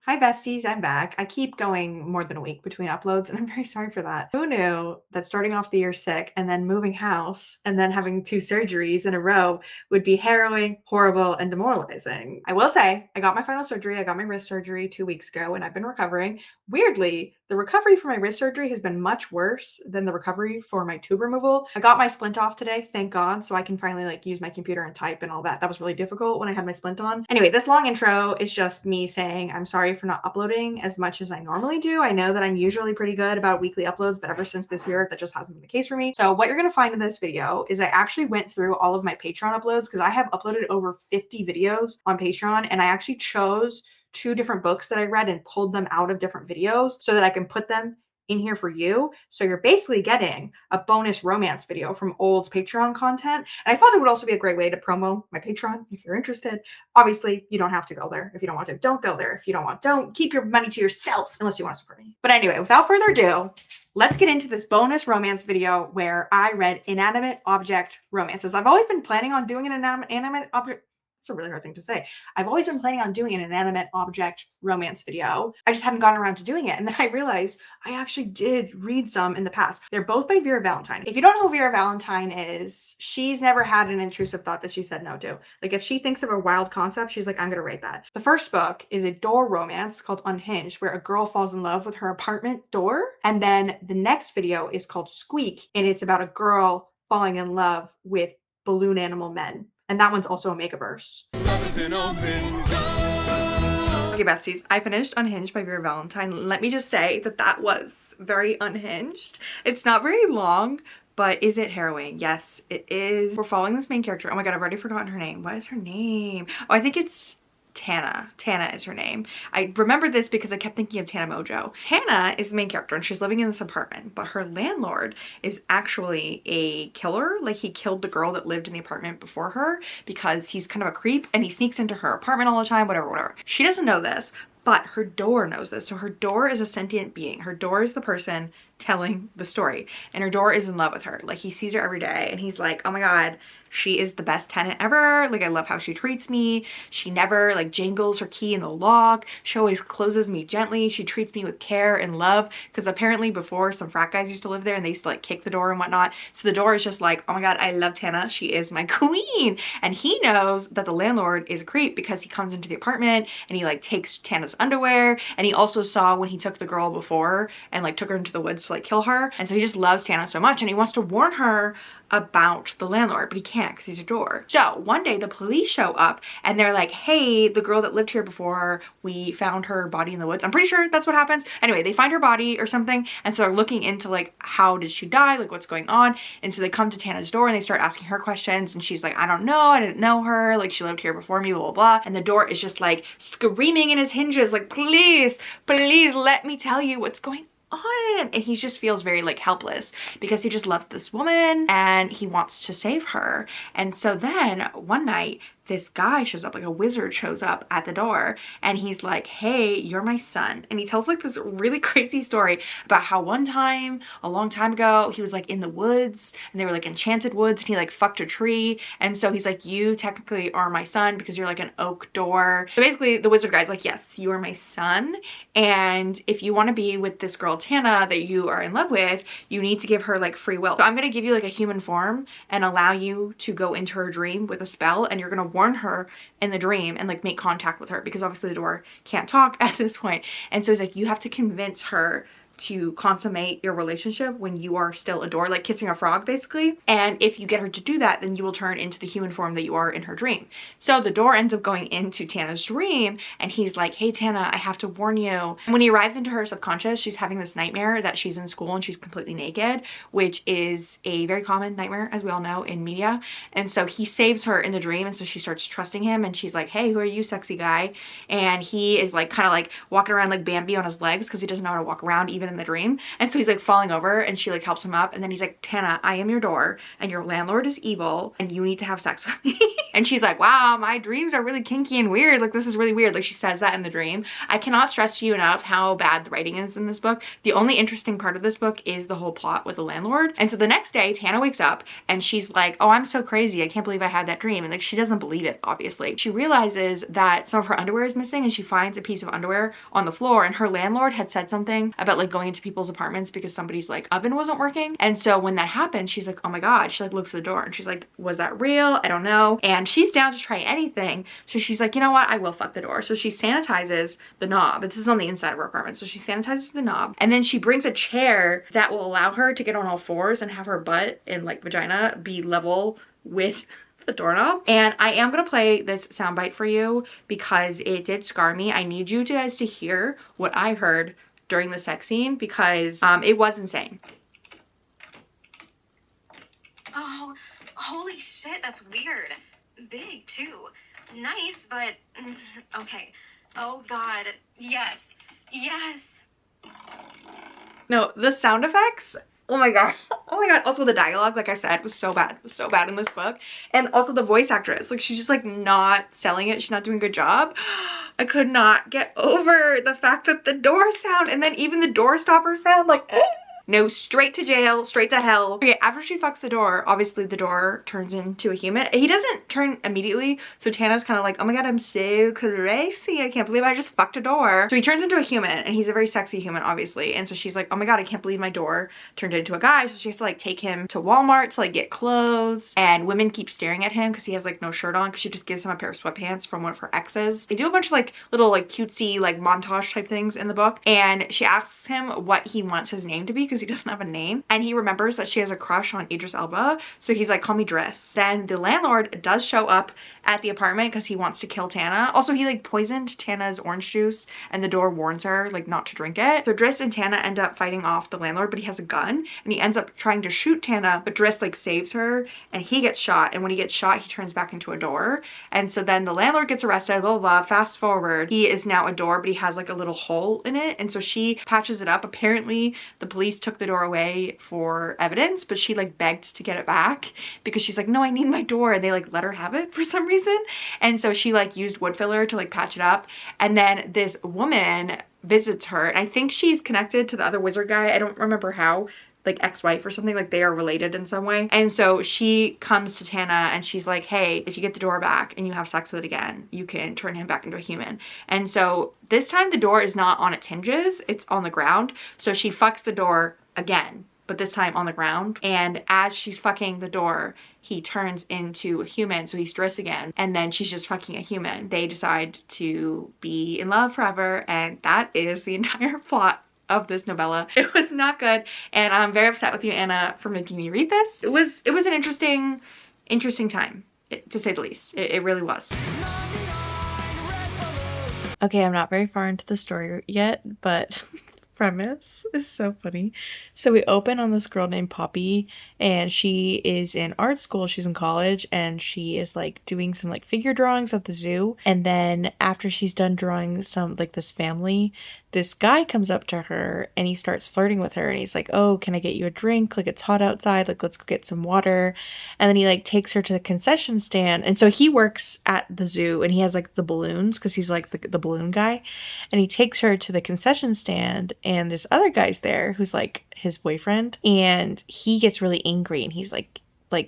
Hi besties, I'm back. I keep going more than a week between uploads and I'm very sorry for that. Who knew that starting off the year sick and then moving house and then having 2 surgeries in a row would be harrowing, horrible, and demoralizing? I will say, I got my final surgery. I got my wrist surgery 2 weeks ago and I've been recovering. Weirdly, the recovery for my wrist surgery has been much worse than the recovery for my tube removal. I got my splint off today, thank God, so I can finally use my computer and type and all that. That was really difficult when I had my splint on. Anyway, this long intro is just me saying I'm sorry for not uploading as much as I normally do. I know that I'm usually pretty good about weekly uploads, but ever since this year, that just hasn't been the case for me. So what you're gonna find in this video is I actually went through all of my Patreon uploads because I have uploaded over 50 videos on Patreon, and I actually chose 2 different books that I read and pulled them out of different videos so that I can put them in here for you. So you're basically getting a bonus romance video from old Patreon content. And I thought it would also be a great way to promo my Patreon if you're interested. Obviously, you don't have to go there if you don't want to. Don't go there if you don't want. Don't keep your money to yourself unless you want to support me. But anyway, without further ado, let's get into this bonus romance video where I read inanimate object romances. I've always been planning on doing an inanimate object. It's a really hard thing to say. I've always been planning on doing an inanimate object romance video. I just haven't gotten around to doing it. And then I realized I actually did read some in the past. They're both by Vera Valentine. If you don't know who Vera Valentine is, she's never had an intrusive thought that she said no to. Like if she thinks of a wild concept, she's like, I'm gonna write that. The first book is a door romance called Unhinged, where a girl falls in love with her apartment door. And then the next video is called Squeak, and it's about a girl falling in love with balloon animal men. And that one's also a Make-A-Verse. Okay, besties, I finished Unhinged by Vera Valentine. Let me just say that that was very unhinged. It's not very long, but is it harrowing? Yes, it is. We're following this main character. Oh my god, I've already forgotten her name. What is her name? Oh, I think it's Tana. Tana is her name. I remember this because I kept thinking of Tana Mojo. Tana is the main character and she's living in this apartment, but her landlord is actually a killer. Like he killed the girl that lived in the apartment before her because he's kind of a creep and he sneaks into her apartment all the time, whatever. She doesn't know this, but her door knows this. So her door is a sentient being. Her door is the person telling the story and her door is in love with her. Like he sees her every day and he's like, oh my god, she is the best tenant ever. Like I love how she treats me. She never like jangles her key in the lock. She always closes me gently. She treats me with care and love, because apparently before some frat guys used to live there and they used to like kick the door and whatnot. So the door is just like, oh my god, I love Tana. She is my queen. And he knows that the landlord is a creep because he comes into the apartment and he like takes Tana's underwear, and he also saw when he took the girl before and like took her into the woods to like kill her. And so he just loves Tana so much and he wants to warn her about the landlord, but he can't because he's a door. So one day the police show up and they're like, hey, the girl that lived here before, we found her body in the woods. I'm pretty sure that's what happens. Anyway, they find her body or something, and so they're looking into like, how did she die, like what's going on. And so they come to Tana's door and they start asking her questions, and she's like, I don't know, I didn't know her, like she lived here before me, blah blah blah. And the door is just like screaming in his hinges like, please let me tell you what's going on. And he just feels very like helpless because he just loves this woman and he wants to save her. And so then one night this guy shows up, like a wizard shows up at the door, and he's like, hey, you're my son. And he tells like this really crazy story about how one time a long time ago he was like in the woods and they were like enchanted woods and he like fucked a tree, and so he's like, you technically are my son because you're like an oak door. So basically the wizard guy's like, yes, you are my son, and if you want to be with this girl Tana that you are in love with, you need to give her like free will. So I'm gonna give you like a human form and allow you to go into her dream with a spell, and you're gonna warn her in the dream and like make contact with her, because obviously the door can't talk at this point. And so he's like, you have to convince her to consummate your relationship when you are still a door, like kissing a frog basically. And if you get her to do that, then you will turn into the human form that you are in her dream. So the door ends up going into Tana's dream and he's like, hey Tana, I have to warn you. And when he arrives into her subconscious, she's having this nightmare that she's in school and she's completely naked, which is a very common nightmare, as we all know, in media. And so he saves her in the dream, and so she starts trusting him, and she's like, hey, who are you, sexy guy? And he is like kind of like walking around like Bambi on his legs because he doesn't know how to walk around even in the dream. And so he's like falling over and she like helps him up, and then he's like, Tana, I am your door and your landlord is evil and you need to have sex with me. And she's like, wow, my dreams are really kinky and weird. Like, this is really weird. Like, she says that in the dream. I cannot stress to you enough how bad the writing is in this book. The only interesting part of this book is the whole plot with the landlord. And so the next day, Tana wakes up and she's like, oh, I'm so crazy. I can't believe I had that dream. And like, she doesn't believe it, obviously. She realizes that some of her underwear is missing and she finds a piece of underwear on the floor, and her landlord had said something about like going into people's apartments because somebody's like oven wasn't working. And so when that happened, she's like, oh my God. She like looks at the door and she's like, was that real? I don't know. And she's down to try anything. So she's like, you know what? I will fuck the door. So she sanitizes the knob. This is on the inside of her apartment. So she sanitizes the knob, and then she brings a chair that will allow her to get on all fours and have her butt and like vagina be level with the doorknob. And I am gonna play this soundbite for you because it did scar me. I need you guys to hear what I heard during the sex scene because it was insane. Oh, holy shit, that's weird. Big too. Nice, but okay. Oh God, yes, yes. No, the sound effects, oh my God. Oh my God. Also the dialogue, like I said, was so bad. It was so bad in this book. And also the voice actress, like she's just like not selling it. She's not doing a good job. I could not get over the fact that the door sound and then even the door stopper sound, like no, straight to jail, straight to hell. Okay, after she fucks the door, obviously the door turns into a human. He doesn't turn immediately, so Tana's kind of like, oh my God, I'm so crazy. I can't believe I just fucked a door. So he turns into a human, and he's a very sexy human, obviously. And so she's like, oh my God, I can't believe my door turned into a guy. So she has to like take him to Walmart to like get clothes, and women keep staring at him because he has like no shirt on because she just gives him a pair of sweatpants from one of her exes. They do a bunch of like little like cutesy like montage type things in the book, and she asks him what he wants his name to be because he doesn't have a name, and he remembers that she has a crush on Idris Elba, so he's like, call me Driss. Then the landlord does show up at the apartment because he wants to kill Tana. Also, he like poisoned Tana's orange juice, and the door warns her like not to drink it. So Driss and Tana end up fighting off the landlord, but he has a gun and he ends up trying to shoot Tana, but Driss like saves her and he gets shot, and when he gets shot he turns back into a door. And so then the landlord gets arrested, blah blah blah. Fast forward, he is now a door, but he has like a little hole in it, and so she patches it up. Apparently the police took the door away for evidence, but she like begged to get it back because she's like, no, I need my door, and they like let her have it for some reason. And so she like used wood filler to like patch it up, and then this woman visits her, and I think she's connected to the other wizard guy. I don't remember how, like ex-wife or something, like they are related in some way. And so she comes to Tana and she's like, hey, if you get the door back and you have sex with it again, you can turn him back into a human. And so this time the door is not on its hinges, it's on the ground. So she fucks the door again, but this time on the ground. And as she's fucking the door, he turns into a human, so he's Driss again, and then she's just fucking a human. They decide to be in love forever, and that is the entire plot of this novella. It was not good, and I'm very upset with you, Anna, for making me read this. It was an interesting time, to say the least. It really was. Okay, I'm not very far into the story yet, but premise is so funny. So we open on this girl named Poppy, and she is in art school. She's in college, and she is like doing some like figure drawings at the zoo. And then after she's done drawing some like this family, this guy comes up to her and he starts flirting with her, and he's like, oh, can I get you a drink? Like, it's hot outside, like let's go get some water. And then he like takes her to the concession stand. And so he works at the zoo, and he has like the balloons because he's like the balloon guy. And he takes her to the concession stand, and this other guy's there who's like his boyfriend, and he gets really angry and he's like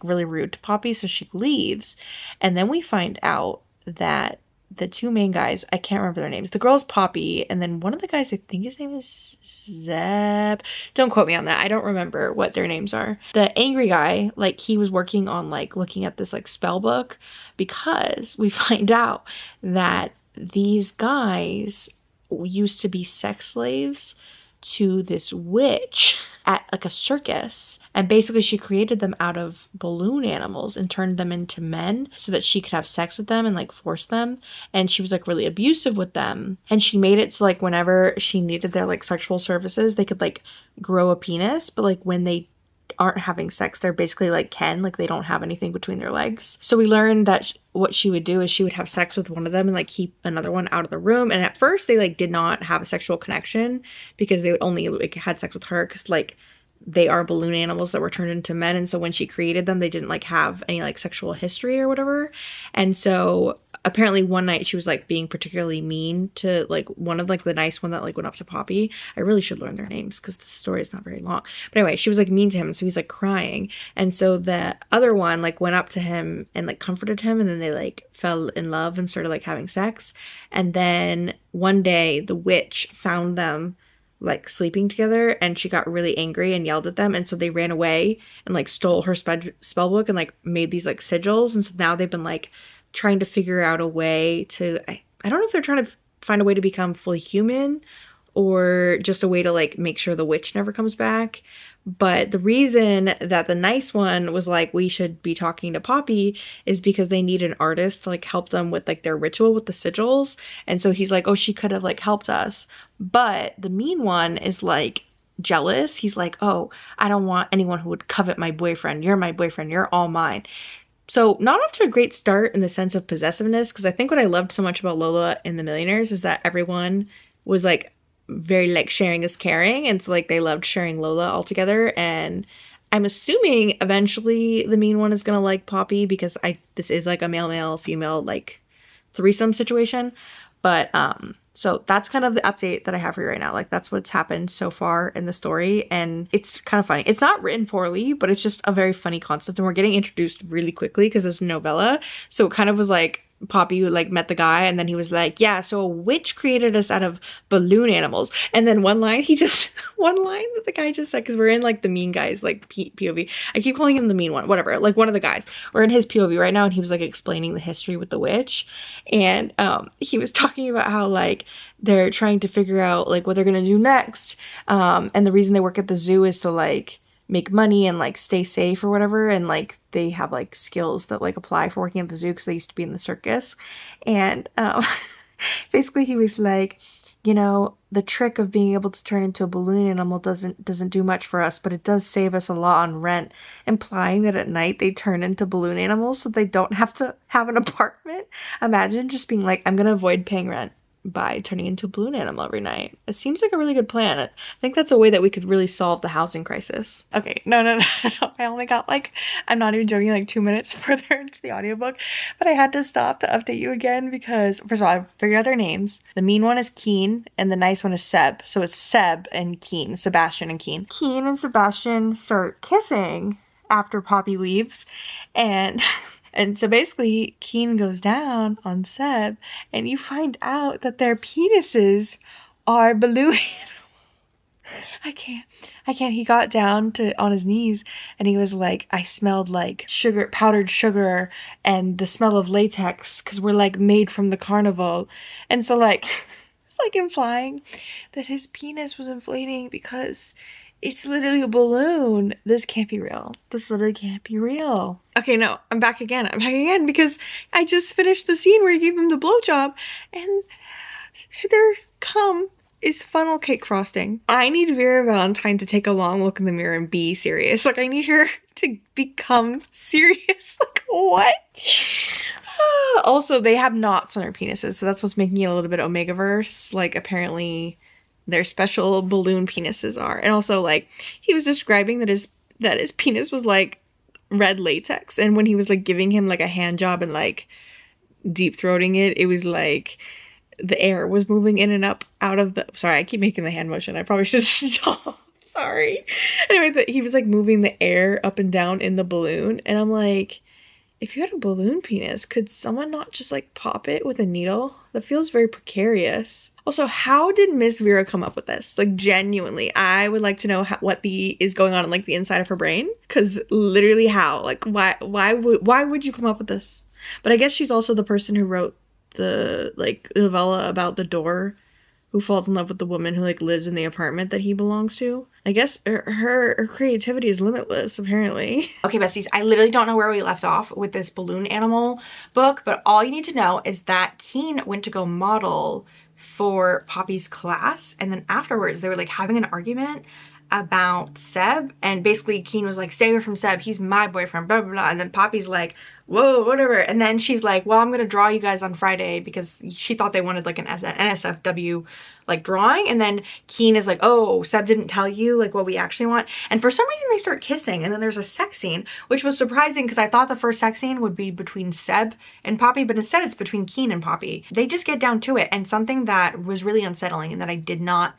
really rude to Poppy, so she leaves. And then we find out that the two main guys, I can't remember their names. The girl's Poppy, and then one of the guys, I think his name is Zeb. Don't quote me on that. I don't remember what their names are. The angry guy, like he was working on like looking at this like spell book, because we find out that these guys used to be sex slaves to this witch at like a circus, and basically she created them out of balloon animals and turned them into men so that she could have sex with them and like force them. And she was like really abusive with them, and she made it so like whenever she needed their like sexual services, they could like grow a penis, but like when they aren't having sex, they're basically like Ken, like they don't have anything between their legs. So we learned that what she would do is she would have sex with one of them and like keep another one out of the room. And at first they like did not have a sexual connection because they only like had sex with her because like they are balloon animals that were turned into men. And so when she created them, they didn't like have any like sexual history or whatever. And so apparently one night she was like being particularly mean to like one of like the nice one that like went up to Poppy. I really should learn their names because the story is not very long. But anyway, she was like mean to him, so he's like crying. And so the other one like went up to him and like comforted him, and then they like fell in love and started like having sex. And then one day the witch found them like sleeping together, and she got really angry and yelled at them, and so they ran away and like stole her spell book and like made these like sigils. And so now they've been like trying to figure out a way to, I don't know if they're trying to find a way to become fully human or just a way to like make sure the witch never comes back. But the reason that the nice one was like, we should be talking to Poppy, is because they need an artist to like help them with like their ritual with the sigils. And so he's like, oh, she could have like helped us. But the mean one is like jealous. He's like, oh, I don't want anyone who would covet my boyfriend. You're my boyfriend. You're all mine. So not off to a great start in the sense of possessiveness, because I think what I loved so much about Lola and the Millionaires is that everyone was like very like sharing is caring, and so like they loved sharing Lola all together. And I'm assuming eventually the mean one is gonna like Poppy, because this is like a male female like threesome situation. But so that's kind of the update that I have for you right now. Like that's what's happened so far in the story, and it's kind of funny. It's not written poorly, but it's just a very funny concept, and we're getting introduced really quickly because it's a novella. So it kind of was like Poppy like met the guy, and then he was like, yeah, so a witch created us out of balloon animals. And then one line that the guy just said, because we're in like the mean guy's like POV. I keep calling him the mean one, whatever, like one of the guys. We're in his POV right now, and he was like explaining the history with the witch. And he was talking about how like they're trying to figure out like what they're gonna do next. And the reason they work at the zoo is to like make money and like stay safe or whatever, and like they have like skills that like apply for working at the zoo because they used to be in the circus. And basically he was like, you know, the trick of being able to turn into a balloon animal doesn't do much for us, but it does save us a lot on rent, implying that at night they turn into balloon animals so they don't have to have an apartment. Imagine just being like, I'm gonna avoid paying rent by turning into a balloon animal every night. It seems like a really good plan. I think that's a way that we could really solve the housing crisis. Okay, no. I only got like, I'm not even joking, like 2 minutes further into the audiobook, but I had to stop to update you again because, first of all, I figured out their names. The mean one is Keen, and the nice one is Seb. So it's Seb and Keen, Sebastian and Keen. Keen and Sebastian start kissing after Poppy leaves, and so basically, Keen goes down on Seb, and you find out that their penises are balloon. I can't. He got down on his knees, and he was like, I smelled like sugar, powdered sugar, and the smell of latex, because we're like made from the carnival. And so like, it's like implying that his penis was inflating because it's literally a balloon. This can't be real. This literally can't be real. Okay, no, I'm back again. Because I just finished the scene where he gave him the blowjob, and their cum is funnel cake frosting. I need Vera Valentine to take a long look in the mirror and be serious. Like, I need her to become serious. Like, what? Also, they have knots on their penises, so that's what's making it a little bit Omegaverse. Like, apparently their special balloon penises are. And also, like, he was describing that his penis was like red latex, and when he was like giving him like a hand job and like deep throating it, it was like the air was moving in and up out of the, sorry, I keep making the hand motion, I probably should stop. Sorry. Anyway, he was like moving the air up and down in the balloon, and I'm like, if you had a balloon penis, could someone not just like pop it with a needle? That feels very precarious. Also, how did Miss Vera come up with this? Like, genuinely, I would like to know what is going on in like the inside of her brain. Because literally, how? Like, why would you come up with this? But I guess she's also the person who wrote the like novella about the door who falls in love with the woman who like lives in the apartment that he belongs to. I guess her creativity is limitless, apparently. Okay, besties, I literally don't know where we left off with this balloon animal book, but all you need to know is that Keen went to go model for Poppy's class, and then afterwards they were like having an argument about Seb, and basically Keen was like, stay away from Seb, he's my boyfriend, blah blah blah. And then Poppy's like, whoa, whatever. And then she's like, well, I'm gonna draw you guys on Friday, because she thought they wanted like an NSFW like drawing. And then Keen is like, oh, Seb didn't tell you like what we actually want. And for some reason they start kissing, and then there's a sex scene, which was surprising because I thought the first sex scene would be between Seb and Poppy, but instead it's between Keen and Poppy. They just get down to it. And something that was really unsettling and that I did not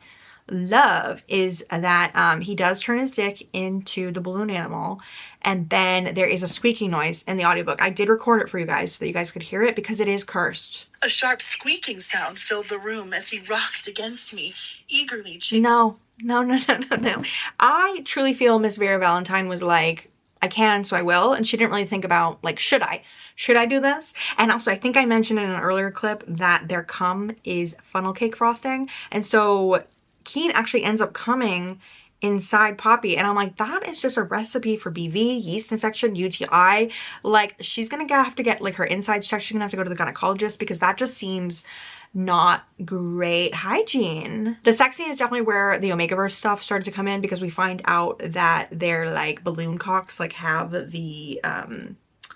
love is that he does turn his dick into the balloon animal, and then there is a squeaking noise in the audiobook. I did record it for you guys so that you guys could hear it because it is cursed. A sharp squeaking sound filled the room as he rocked against me, eagerly. No. I truly feel Miss Vera Valentine was like, I can, so I will. And she didn't really think about like, should I do this? And also I think I mentioned in an earlier clip that their cum is funnel cake frosting. And so Keen actually ends up coming inside Poppy, and I'm like, that is just a recipe for BV, yeast infection, UTI. Like, she's gonna have to get like her insides checked. She's gonna have to go to the gynecologist, because that just seems not great hygiene. The sex scene is definitely where the Omegaverse stuff started to come in, because we find out that their like balloon cocks like have the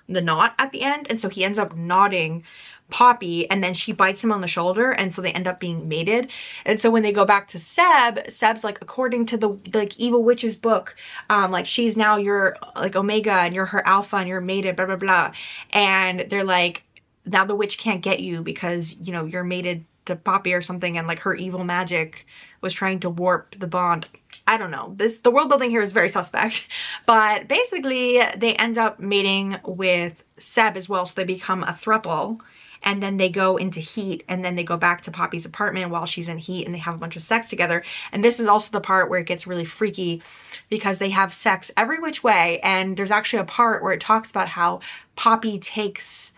knot at the end, and so he ends up knotting Poppy, and then she bites him on the shoulder, and so they end up being mated. And so when they go back to Seb's like, according to the like evil witch's book, like, she's now your like Omega, and you're her alpha, and you're mated, blah blah blah. And they're like, now the witch can't get you because, you know, you're mated to Poppy or something, and like her evil magic was trying to warp the bond. I don't know. The world building here is very suspect. But basically they end up mating with Seb as well, so they become a throuple. And then they go into heat, and then they go back to Poppy's apartment while she's in heat, and they have a bunch of sex together. And this is also the part where it gets really freaky, because they have sex every which way. And there's actually a part where it talks about how Poppy takes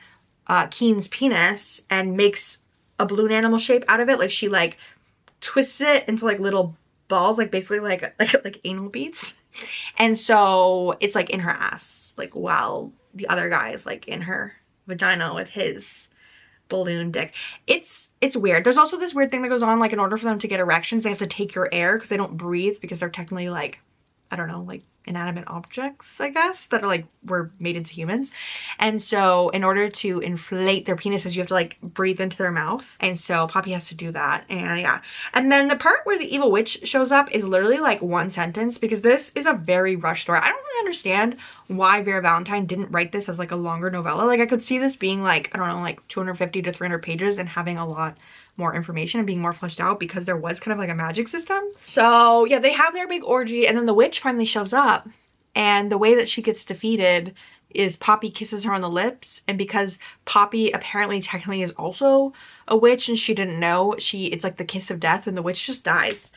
Keen's penis and makes a balloon animal shape out of it. Like, she like twists it into like little balls, like basically like anal beads. And so it's like in her ass, like, while the other guy is like in her vagina with his balloon dick. It's weird. There's also this weird thing that goes on, like, in order for them to get erections, they have to take your air, because they don't breathe, because they're technically like, I don't know, like inanimate objects, I guess, that are like, were made into humans. And so in order to inflate their penises, you have to like breathe into their mouth. And so Poppy has to do that. And yeah. And then the part where the evil witch shows up is literally like one sentence, because this is a very rushed story. I don't really understand why Vera Valentine didn't write this as like a longer novella. Like, I could see this being like, I don't know, like 250 to 300 pages and having a lot more information and being more fleshed out, because there was kind of like a magic system. So yeah, they have their big orgy, and then the witch finally shows up, and the way that she gets defeated is Poppy kisses her on the lips. And because Poppy apparently technically is also a witch and she didn't know, it's like the kiss of death, and the witch just dies.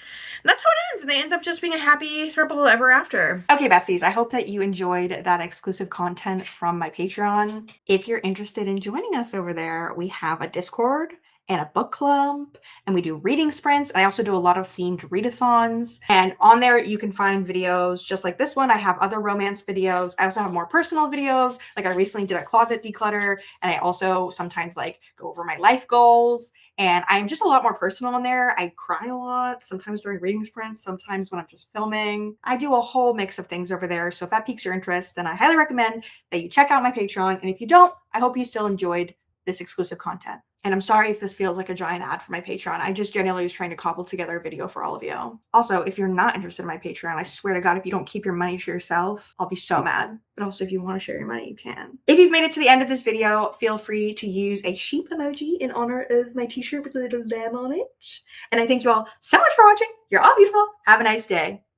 And that's how it ends, and they end up just being a happy throuple ever after. Okay, besties, I hope that you enjoyed that exclusive content from my Patreon. If you're interested in joining us over there, we have a Discord and a book club, and we do reading sprints. And I also do a lot of themed readathons, and on there you can find videos just like this one. I have other romance videos. I also have more personal videos, like I recently did a closet declutter, and I also sometimes like go over my life goals, and I'm just a lot more personal in there. I cry a lot, sometimes during reading sprints, sometimes when I'm just filming. I do a whole mix of things over there, so if that piques your interest, then I highly recommend that you check out my Patreon. And if you don't, I hope you still enjoyed this exclusive content. And I'm sorry if this feels like a giant ad for my Patreon. I just genuinely was trying to cobble together a video for all of you. Also, if you're not interested in my Patreon, I swear to God, if you don't keep your money to yourself, I'll be so mad. But also, if you want to share your money, you can. If you've made it to the end of this video, feel free to use a sheep emoji in honor of my t-shirt with a little lamb on it. And I thank you all so much for watching. You're all beautiful. Have a nice day.